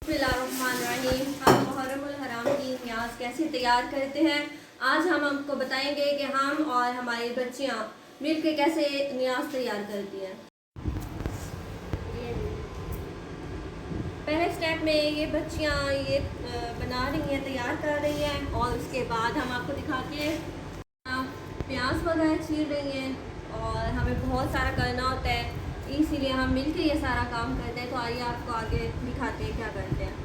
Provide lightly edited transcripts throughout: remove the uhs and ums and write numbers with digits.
बिस्मिल्लाहिर्रहमानिर्रहीम। हम मुहर्रमुल हराम की न्याज कैसे तैयार करते हैं, आज हम आपको बताएंगे कि हम और हमारी बच्चियां मिलकर कैसे न्याज तैयार करती हैं। पहले स्टेप में ये बच्चियां ये बना रही हैं, तैयार कर रही हैं और उसके बाद हम आपको दिखाते हैं प्याज वगैरह चीर रही हैं और हमें बहुत सारा करना होता है, इसीलिए हम मिलकर ये सारा काम करते हैं। तो आइए आपको आगे दिखाते हैं क्या करते हैं।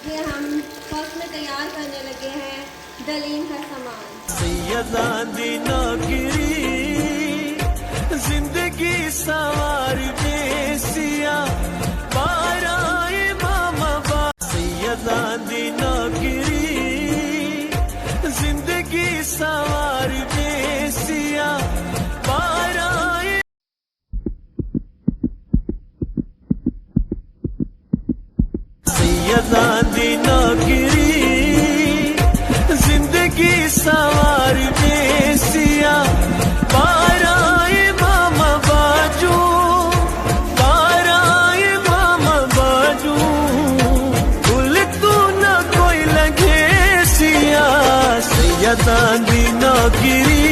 ये हम फर्स्ट में तैयार करने लगे हैं दलीन का सामान। जिंदगी सवार बेसिया पाराए मामा बा सैयदानी नौकरी जिंदगी सवार बेसिया पाराए सैयदानी नौकरी जिंदगी सवार बेसिया पाराए मामा बाजू पाराए मामा बाजू भूल तू न कोई लगे सिया सैयदानी नौकरी